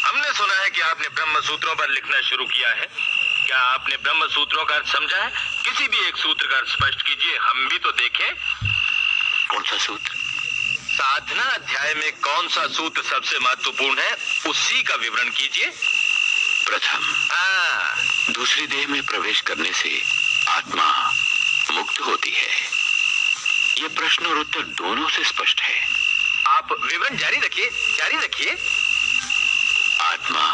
हमने सुना है कि आपने ब्रह्म सूत्रों पर लिखना शुरू किया है। क्या आपने ब्रह्म सूत्रों का अर्थ समझा है? किसी भी एक सूत्र का अर्थ स्पष्ट कीजिए, हम भी तो देखें। कौन सा सूत्र? साधना अध्याय में कौन सा सूत्र सबसे महत्वपूर्ण है, उसी का विवरण कीजिए। प्रथम, दूसरी देह में प्रवेश करने से आत्मा मुक्त होती है। यह प्रश्न और उत्तर दोनों से स्पष्ट है। आप विवरण जारी रखिए, जारी रखिए। आत्मा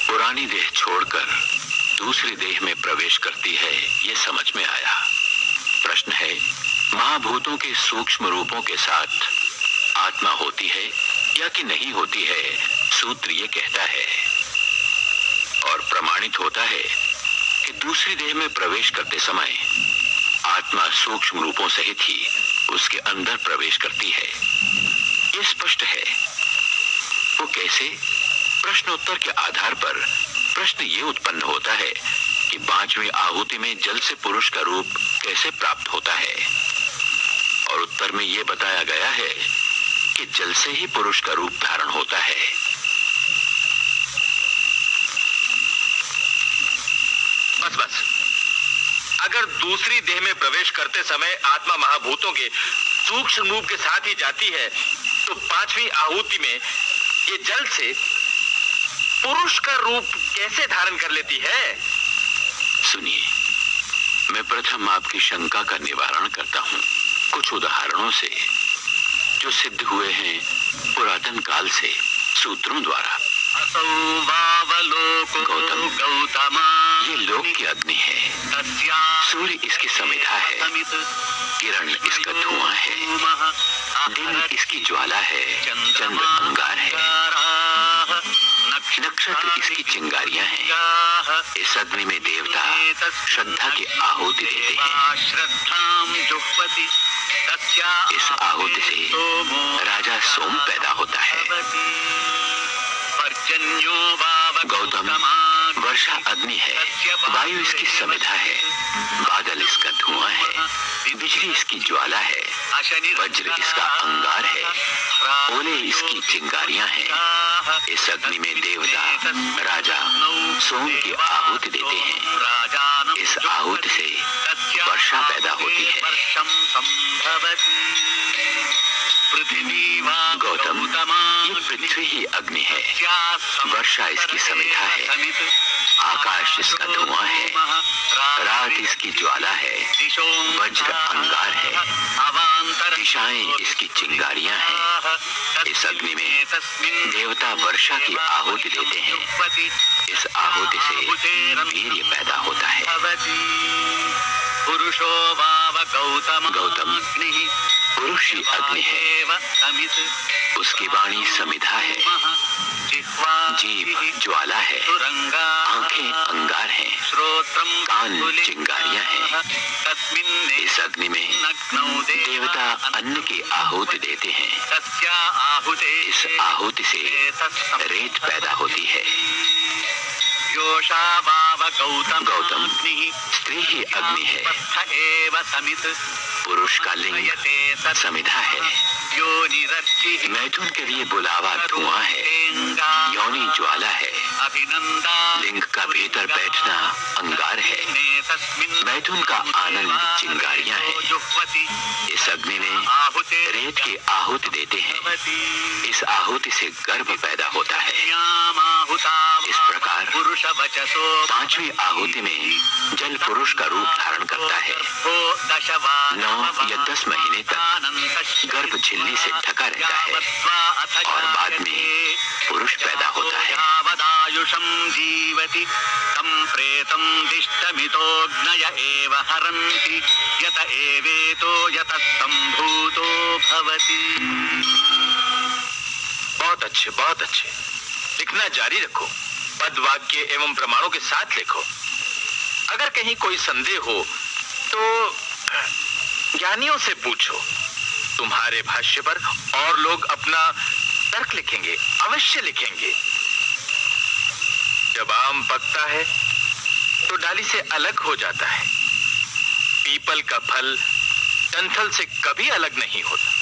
पुरानी देह छोड़कर दूसरी देह में प्रवेश करती है, यह समझ में आया। प्रश्न है, महाभूतों के सूक्ष्म रूपों के साथ आत्मा होती है या कि नहीं होती है? सूत्र ये कहता है और प्रमाणित होता है कि दूसरी देह में प्रवेश करते समय आत्मा सूक्ष्म रूपों सहित ही उसके अंदर प्रवेश करती है। ये स्पष्ट है। वो कैसे? प्रश्नोत्तर के आधार पर प्रश्न ये उत्पन्न होता है कि 5वीं आहुति में जल से पुरुष का रूप कैसे प्राप्त होता है, और उत्तर में ये बताया गया है कि जल से ही पुरुष का रूप धारण होता है। बस अगर दूसरी देह में प्रवेश करते समय आत्मा महाभूतों के सूक्ष्म रूप के साथ ही जाती है, तो 5वीं आहुति में ये जल से पुरुष का रूप कैसे धारण कर लेती है? सुनिए, मैं प्रथम आपकी शंका का निवारण करता हूँ कुछ उदाहरणों से जो सिद्ध हुए हैं पुरातन काल से सूत्रों द्वारा। गौतम, ये लोक की अग्नि है, सूर्य इसकी समिधा है, किरण इसका धुआं है, दिन इसकी ज्वाला है, चंद्र अंगार है, नक्षत्र इसकी चिंगारियां हैं। इस अग्नि में देवता श्रद्धा की आहुति देते हैं। इस आहुति से राजा सोम पैदा होता है। गौतम, वर्षा अग्नि है, वायु इसकी समिधा है, बादल इसका धुआं है, बिजली इसकी ज्वाला है, वज्र इसका अंगार है, ओले इसकी चिंगारियां हैं। इस अग्नि में देवता राजा सोम की आहुति देते हैं। इस आहुति से वर्षा पैदा होती है। गौतम, ये पृथ्वी ही अग्नि है, वर्षा इसकी समिधा है, आकाश इसका धुआं है, रात इसकी ज्वाला है, वज्र अंगार है, दिशाएं इसकी चिंगारियां हैं। इस अग्नि में देवता वर्षा की आहुति देते हैं। इस आहुति से वीर्य पैदा होता है। गौतम, पुरुष ही अग्नि है, उसकी वाणी समिधा है, जीभ ज्वाला है, आंखें अंगार हैं, कान चिंगारियां हैं। इस अग्नि में देवता अन्न की आहुति देते हैं। इस आहुति से रेत पैदा होती है। गौतम, स्त्री ही अग्नि है, पुरुष का लिंग समिधा है, मैथुन के लिए बुलावा धुआं है, योनि ज्वाला है, लिंग का भीतर बैठना अंगार है, मैथुन का आनंद चिंगारियां हैं। इस अग्नि में रेत की आहुति देते हैं। इस आहुति से गर्भ पैदा होता है। इस प्रकार 5वीं आहुति में जल पुरुष का रूप धारण करता है। 9 या 10 महीने तक गर्भ झिल्ली से ढका रहता है और बाद में पुरुष पैदा होता है। बहुत अच्छे, बहुत अच्छे। लिखना जारी रखो, पद वाक्य एवं प्रमाणों के साथ लिखो। अगर कहीं कोई संदेह हो तो ज्ञानियों से पूछो। तुम्हारे भाष्य पर और लोग अपना तर्क लिखेंगे, अवश्य लिखेंगे। जब आम पकता है तो डाली से अलग हो जाता है। पीपल का फल डंठल से कभी अलग नहीं होता।